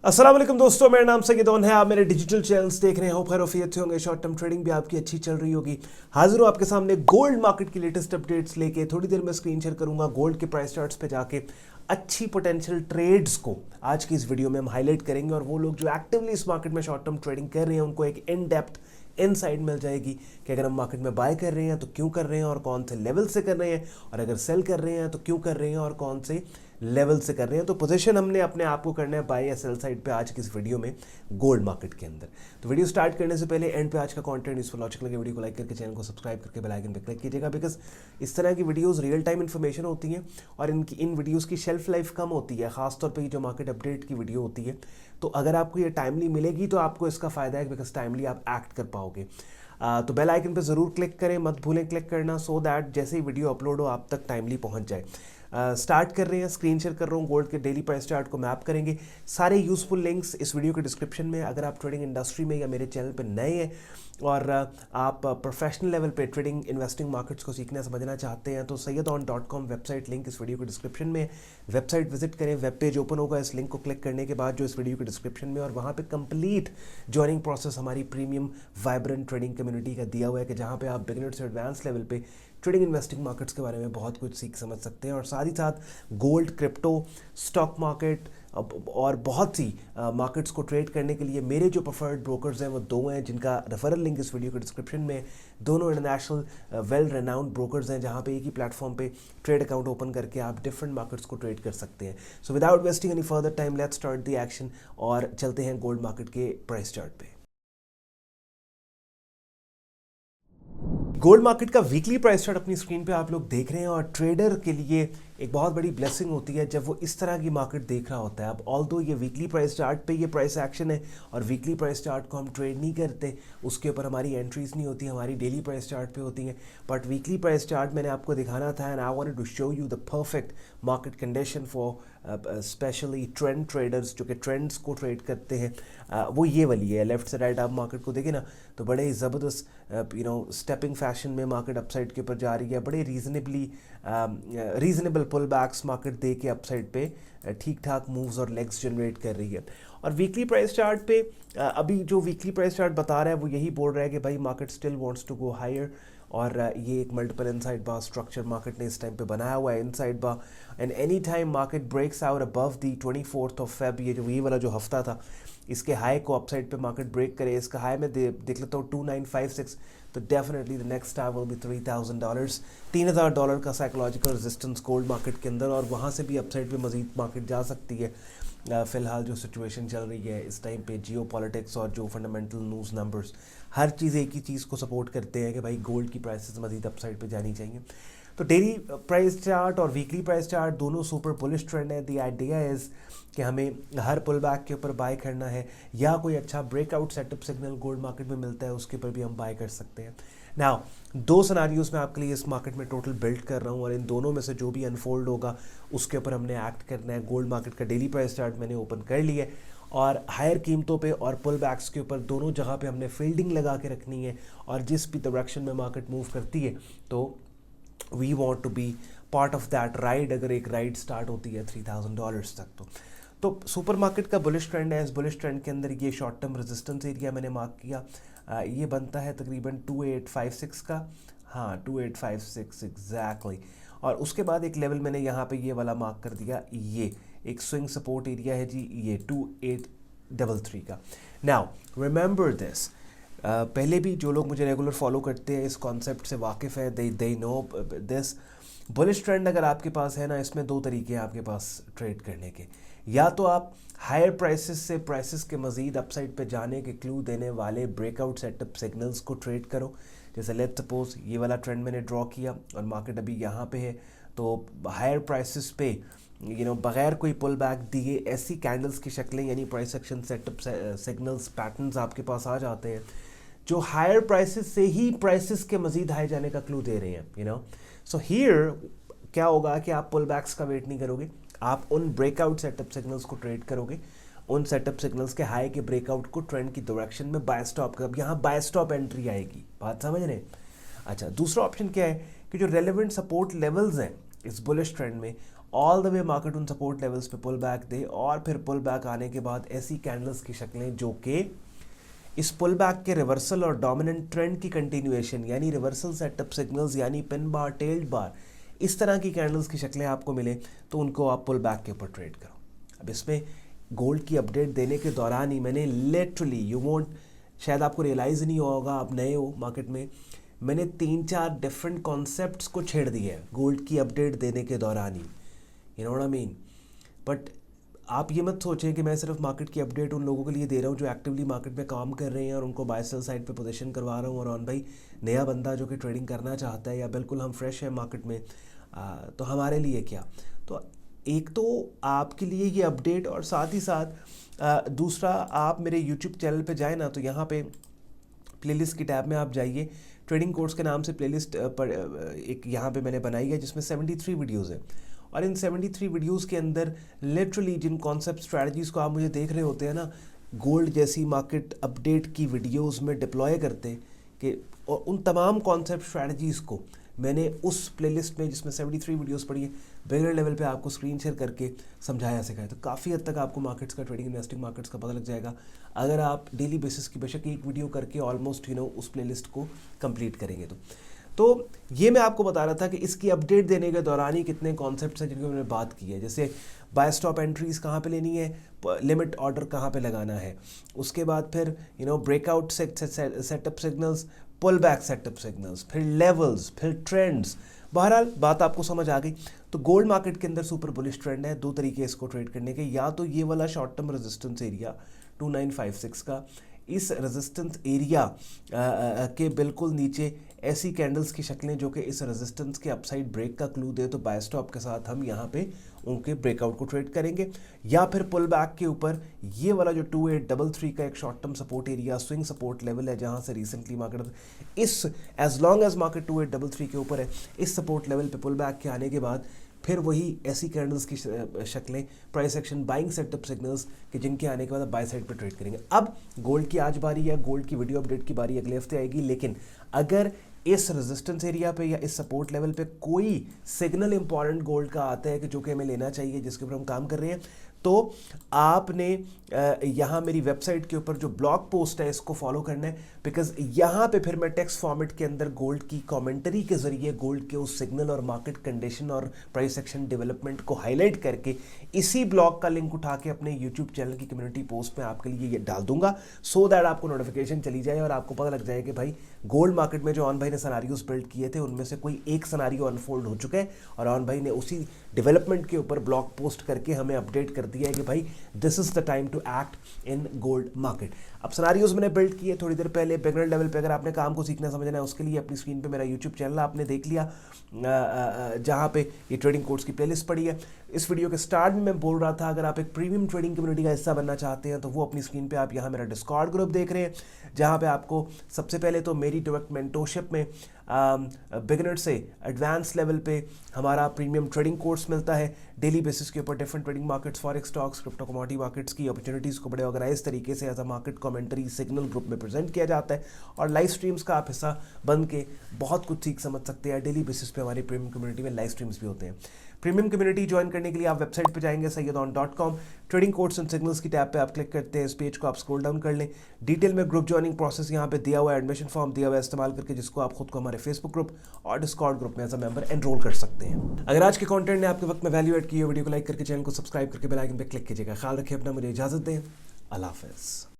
अस्सलाम वालेकुम दोस्तों, मेरा नाम सैयदौन है। आप मेरे डिजिटल चैनल्स देख रहे हैं। खैर वफियत से होंगे। शॉर्ट टर्म ट्रेडिंग भी आपकी अच्छी चल रही होगी। हाजिर हूँ आपके सामने गोल्ड मार्केट की लेटेस्ट अपडेट्स लेके। थोड़ी देर में स्क्रीन शेयर करूंगा गोल्ड के प्राइस चार्ट्स पे जाके अच्छी पोटेंशियल ट्रेड्स को आज की इस वीडियो में हम हाईलाइट करेंगे, और वो लोग जो एक्टिवली इस मार्केट में शॉर्ट टर्म ट्रेडिंग कर रहे हैं उनको एक इन डेप्थ इनसाइट मिल जाएगी कि अगर हम मार्केट में बाय कर रहे हैं तो क्यों कर रहे हैं और कौन से लेवल से कर रहे हैं, और अगर सेल कर रहे हैं तो क्यों कर रहे हैं और कौन से लेवल से कर रहे हैं। तो पोजीशन हमने अपने आप को करना है बाय या सेल साइड पे आज की इस वीडियो में गोल्ड मार्केट के अंदर। तो वीडियो स्टार्ट करने से पहले एंड पे आज का कंटेंट यूजफुल लॉजिक लगे वीडियो को लाइक करके चैनल को सब्सक्राइब करके बेल आइकन पे क्लिक कीजिएगा, बिकॉज इस तरह की वीडियोस रियल टाइम इन्फॉर्मेशन होती हैं और इन वीडियोस की शेल्फ लाइफ कम होती है, खासतौर पर जो मार्केट अपडेट की वीडियो होती है। तो अगर आपको ये टाइमली मिलेगी तो आपको इसका फ़ायदा है, बिकॉज टाइमली आप एक्ट कर पाओगे। तो बेल आइकन पे ज़रूर क्लिक करें, मत भूलें क्लिक करना, सो दैट जैसे ही वीडियो अपलोड हो आप तक टाइमली पहुंच जाए। स्टार्ट कर रहे हैं, स्क्रीन शेयर कर रहा हूँ। गोल्ड के डेली प्राइस चार्ट को मैप करेंगे। सारे यूजफुल लिंक्स इस वीडियो के डिस्क्रिप्शन में। अगर आप ट्रेडिंग इंडस्ट्री में या मेरे चैनल पे नए हैं और आप प्रोफेशनल लेवल पे ट्रेडिंग इन्वेस्टिंग मार्केट्स को सीखना समझना चाहते हैं तो sayyadon.com वेबसाइट लिंक इस वीडियो के डिस्क्रिप्शन में। वेबसाइट विजिट करें, वेब पेज ओपन होगा इस लिंक को क्लिक करने के बाद जो इस वीडियो के डिस्क्रिप्शन में, और वहाँ पे कंप्लीट जॉइनिंग प्रोसेस हमारी प्रीमियम वाइब्रेंट ट्रेडिंग कम्युनिटी का दिया हुआ है कि जहाँ पे आप बिगिनर से एडवांस लेवल पे ट्रेडिंग इन्वेस्टिंग मार्केट्स के बारे में बहुत कुछ सीख समझ सकते हैं। और साथ ही साथ गोल्ड, क्रिप्टो, स्टॉक मार्केट और बहुत सी मार्केट्स को ट्रेड करने के लिए मेरे जो प्रेफर्ड ब्रोकर्स हैं वो दो हैं, जिनका रेफरल लिंक इस वीडियो के डिस्क्रिप्शन में। दोनों इंटरनेशनल वेल रेनाउंड ब्रोकर्स हैं, जहां पे एक ही प्लेटफॉर्म पे ट्रेड अकाउंट ओपन करके आप डिफरेंट मार्केट्स को ट्रेड कर सकते हैं। So without wasting any further time, let's start the action और चलते हैं गोल्ड मार्केट के प्राइस चार्ट पे। गोल्ड मार्केट का वीकली प्राइस चार्ट अपनी स्क्रीन पे आप लोग देख रहे हैं, और ट्रेडर के लिए एक बहुत बड़ी ब्लेसिंग होती है जब वो इस तरह की मार्केट देख रहा होता है। अब ऑल्दो ये वीकली प्राइस चार्ट पे ये प्राइस एक्शन है और वीकली प्राइस चार्ट को हम ट्रेड नहीं करते, उसके ऊपर हमारी एंट्रीज नहीं होती, हमारी डेली प्राइस चार्ट पे होती हैं। बट वीकली प्राइस चार्ट मैंने आपको दिखाना था, and I wanted to show you the perfect market condition for specially trend traders जो कि ट्रेंड्स को ट्रेड करते हैं। वो ये वाली है। लेफ्ट से राइट आप मार्केट को देखें ना तो बड़े ही ज़बरदस्त स्टेपिंग फैशन में मार्केट अपसाइड के ऊपर जा रही है। बड़े रीजनेबल पुल बैक्स मार्केट दे के अपसाइड पे ठीक ठाक मूव्स और लेग्स जनरेट कर रही है। और वीकली प्राइस चार्ट पे अभी जो वीकली प्राइस चार्ट बता रहा है वो यही बोल रहा है कि भाई market still wants to go higher, और ये एक multiple inside bar structure market ने इस टाइम पे बनाया हुआ है। Inside bar and any time market breaks out above the 24th of Feb, ये वाला जो हफ्ता था, इसके हाई को अपसाइड पे मार्केट ब्रेक करे, इसका हाई में देख लेता हूँ 2956, तो definitely the next time will be $3,000, $3,000 का साइकोलॉजिकल रेजिस्टेंस गोल्ड मार्केट के अंदर, और वहाँ से भी अपसाइड पे मजीद मार्केट जा सकती है। फ़िलहाल जो सिचुएशन चल रही है इस टाइम पे, जियो पॉलिटिक्स और जो फंडामेंटल न्यूज़ नंबर्स, हर चीज़ एक ही चीज़ को सपोर्ट करते हैं कि भाई गोल्ड की प्राइसेस मजीद अपसाइड पे जानी चाहिए। तो डेली प्राइस चार्ट और वीकली प्राइस चार्ट दोनों सुपर बुलिश ट्रेंड है। द आइडिया इज़ कि हमें हर पुल बैक के ऊपर बाय करना है, या कोई अच्छा breakout setup signal gold market में मिलता है उसके ऊपर भी हम बाय कर सकते हैं। नाउ दो सिनारियोज में आपके लिए इस मार्केट में टोटल बिल्ड कर रहा हूँ, और इन दोनों में से जो भी अनफोल्ड होगा उसके ऊपर हमने एक्ट करना है। गोल्ड मार्केट का डेली प्राइस चार्ट मैंने ओपन कर लिया है, और हायर कीमतों पे और पुल बैक्स के ऊपर दोनों जगह पे हमने फील्डिंग लगा के रखनी है, और जिस भी डायरेक्शन में मार्केट मूव करती है तो we want to be part of that ride. अगर एक राइड स्टार्ट होती है $3,000 तक तो सुपर मार्केट का बुलिश ट्रेंड है। इस बुलिश ट्रेंड के अंदर ये शॉर्ट टर्म रेजिस्टेंस एरिया मैंने मार्क किया, ये बनता है तकरीबन 2856 का, हाँ 2856 एग्जैक्टली। और उसके बाद एक लेवल मैंने यहाँ पे ये वाला मार्क कर दिया, ये एक स्विंग सपोर्ट एरिया है जी, ये 2833 का। नाउ रिमेंबर दिस, पहले भी जो लोग मुझे रेगुलर फॉलो करते हैं इस कॉन्सेप्ट से वाकिफ़ है, they know this. Bullish trend अगर आपके पास है ना, इसमें दो तरीके हैं आपके पास ट्रेड करने के। या तो आप हायर प्राइसेस से प्राइसेस के मज़ीद अपसाइड पे जाने के क्लू देने वाले ब्रेकआउट सेटअप सिग्नल्स को ट्रेड करो। जैसे लेट्स सपोज ये वाला ट्रेंड मैंने ड्रॉ किया और मार्केट अभी यहाँ पे है, तो हायर प्राइसेस पे बगैर कोई पुल बैक दिए ऐसी कैंडल्स की शक्लें यानी price action setup signals patterns आपके पास आ जाते हैं जो हायर प्राइसेस से ही प्राइसेस के मज़ीद हाई जाने का क्लू दे रहे हैं। सो हियर क्या होगा कि आप पुल बैक्स का वेट नहीं करोगे, आप उन ब्रेकआउट सेटअप सिग्नल्स को ट्रेड करोगे, उन सेटअप सिग्नल्स के हाई के ब्रेकआउट को ट्रेंड की डायरेक्शन में बाय स्टॉप कर। अब यहाँ बाय स्टॉप एंट्री आएगी, बात समझ रहे हैं। अच्छा, दूसरा ऑप्शन क्या है कि जो रेलेवेंट सपोर्ट लेवल्स हैं इस बुलिश ट्रेंड में, ऑल द वे मार्केट उन सपोर्ट लेवल्स पे पुल बैक दे और फिर पुल बैक आने के बाद ऐसी कैंडल्स की शक्लें जो कि इस पुल बैक के रिवर्सल और डोमिनेंट ट्रेंड की कंटिन्यूएशन यानी रिवर्सल सेटअप सिग्नल्स यानी पिन बार टेल्ड बार इस तरह की कैंडल्स की शक्लें आपको मिले तो उनको आप पुल बैक के ऊपर ट्रेड करो। अब इसमें गोल्ड की अपडेट देने के दौरान ही मैंने लिटरली यू वोंट शायद आपको रियलाइज़ नहीं होगा, आप नए हो मार्केट में, मैंने 3-4 डिफरेंट कॉन्सेप्ट्स को छेड़ दिए हैं गोल्ड की अपडेट देने के दौरान ही, you know what I mean. But आप ये मत सोचें कि मैं सिर्फ मार्केट की अपडेट उन लोगों के लिए दे रहा हूँ जो एक्टिवली मार्केट में काम कर रहे हैं और उनको बाय सेल साइड पे पोजीशन करवा रहा हूँ, और ऑन भाई नया बंदा जो कि ट्रेडिंग करना चाहता है या बिल्कुल हम फ्रेश हैं मार्केट में, तो हमारे लिए क्या। तो एक तो आपके लिए ये अपडेट और साथ ही साथ दूसरा आप मेरे यूट्यूब चैनल पे जाए ना तो यहाँ पे प्लेलिस्ट की टैब में आप जाइए, ट्रेडिंग कोर्स के नाम से प्लेलिस्ट एक यहाँ पे मैंने बनाई है जिसमें 73 वीडियोज़ है, और इन 73 वीडियोस के अंदर लिटरली जिन कॉन्सेप्ट स्ट्रैटेजीज़ को आप मुझे देख रहे होते हैं ना गोल्ड जैसी मार्केट अपडेट की वीडियोस में डिप्लॉय करते कि उन तमाम कॉन्सेप्ट स्ट्रैटेजीज़ को मैंने उस प्लेलिस्ट में जिसमें 73 वीडियोस पड़ी है बिगिनर लेवल पे आपको स्क्रीन शेयर करके समझाया सिखाया, तो काफ़ी हद तक आपको मार्केट्स का, ट्रेडिंग इन्वेस्टिंग मार्केट्स का पता लग जाएगा अगर आप डेली बेसिस की बेशक एक वीडियो करके ऑलमोस्ट उस प्लेलिस्ट को कंप्लीट करेंगे। तो ये मैं आपको बता रहा था कि इसकी अपडेट देने के दौरान ही कितने कॉन्सेप्ट्स हैं जिनकी मैंने बात की है, जैसे बाय स्टॉप एंट्रीज कहाँ पे लेनी है, लिमिट ऑर्डर कहाँ पे लगाना है, उसके बाद फिर breakout setup signals, pull back setup signals, फिर लेवल्स, फिर ट्रेंड्स। बहरहाल बात आपको समझ आ गई। तो गोल्ड मार्केट के अंदर सुपर बुलिश ट्रेंड है, दो तरीके इसको ट्रेड करने के, या तो ये वाला शॉर्ट टर्म रेजिस्टेंस एरिया 2956 का, इस रेजिस्टेंस एरिया के बिल्कुल नीचे ऐसी कैंडल्स की शक्लें जो कि इस रेजिस्टेंस के अपसाइड ब्रेक का क्लू दे तो बाय स्टॉप के साथ हम यहाँ पे उनके ब्रेकआउट को ट्रेड करेंगे, या फिर पुल बैक के ऊपर ये वाला जो 2833 का एक short term support area swing support level है जहाँ से रिसेंटली मार्केट इस एज लॉन्ग एज मार्केट 2833 के ऊपर है, इस सपोर्ट लेवल पे पुल बैक के आने के बाद फिर वही ऐसी कैंडल्स की शक्लें price action buying setup signals कि जिनके आने के बाद बाय साइड पे ट्रेड करेंगे। अब गोल्ड की आज बारी है, गोल्ड की वीडियो अपडेट की बारी अगले हफ्ते आएगी, लेकिन अगर इस रेजिस्टेंस एरिया पे या इस सपोर्ट लेवल पे कोई सिग्नल इंपॉर्टेंट गोल्ड का आता है कि जो कि हमें लेना चाहिए, जिसके ऊपर हम काम कर रहे हैं, तो आपने यहाँ मेरी वेबसाइट के ऊपर जो ब्लॉग पोस्ट है इसको फॉलो करना है, बिकॉज यहाँ पे फिर मैं टेक्स्ट फॉर्मेट के अंदर गोल्ड की कमेंट्री के जरिए गोल्ड के उस सिग्नल और मार्केट कंडीशन और प्राइस एक्शन डेवलपमेंट को हाईलाइट करके इसी ब्लॉग का लिंक उठा के अपने यूट्यूब चैनल की कम्युनिटी पोस्ट में आपके लिए ये डाल दूंगा, सो दैट आपको नोटिफिकेशन चली जाए और आपको पता लग जाए कि भाई गोल्ड मार्केट में जो ऑन भाई ने सनारियोज बिल्ड किए थे उनमें से कोई एक सनारियो अनफोल्ड हो चुका है और ऑन भाई ने उसी डेवलपमेंट के ऊपर ब्लॉग पोस्ट करके हमें अपडेट कर दिया है कि भाई this is the time to act in gold market. अब सनारियोज मैंने बिल्ड किए थोड़ी देर पहले बिगिनर लेवल पे, अगर आपने काम को सीखना समझना है उसके लिए अपनी स्क्रीन पे मेरा यूट्यूब चैनल आपने देख लिया जहाँ पे ये ट्रेडिंग कोर्स की प्लेलिस्ट पड़ी है। इस वीडियो के स्टार्ट में मैं बोल रहा था अगर आप एक प्रीमियम ट्रेडिंग कम्युनिटी का हिस्सा बनना चाहते हैं तो वो अपनी स्क्रीन पे आप यहाँ मेरा डिस्कॉर्ड ग्रुप देख रहे हैं जहाँ पे आपको सबसे पहले तो मेरी डायरेक्ट मेंटोरशिप में बिगिनर से एडवांस लेवल पे हमारा प्रीमियम ट्रेडिंग कोर्स मिलता है, डेली बेसिस के ऊपर different trading markets, forex, stocks, crypto commodity markets की अपॉर्चुनिटीज़ को बड़े ऑर्गेनाइज तरीके से as a market commentary signal group में प्रेजेंट किया जाता है और लाइव स्ट्रीम्स का आप हिस्सा बन के बहुत कुछ सीख समझ सकते हैं। डेली बेसिस पे हमारी प्रीमियम कम्युनिटी में लाइव स्ट्रीम्स भी होते हैं। प्रीमियम कम्युनिटी ज्वाइन करने के लिए आप वेबसाइट पे जाएंगे sayyadon.com, trading course and signals की टैब पे आप क्लिक करते हैं, इस पेज को आप स्क्रॉल डाउन कर लें, डिटेल में ग्रुप ज्वाइनिंग प्रोसेस यहाँ पे दिया हुआ है, एडमिशन फॉर्म दिया हुआ है इस्तेमाल करके जिसको आप खुद को हमारे फेसबुक ग्रुप और डिस्कॉर्ड ग्रुप में एज अ मेंबर एनरोल कर सकते हैं। अगर आज के कंटेंट ने आपके वक्त में वैल्यू ऐड की है वीडियो को लाइक करके चैनल को सब्सक्राइब करके बेल आइकन पे क्लिक कीजिएगा। ख्याल रखिए अपना, मुझे इजाजत दें, अल्लाह हाफिज़।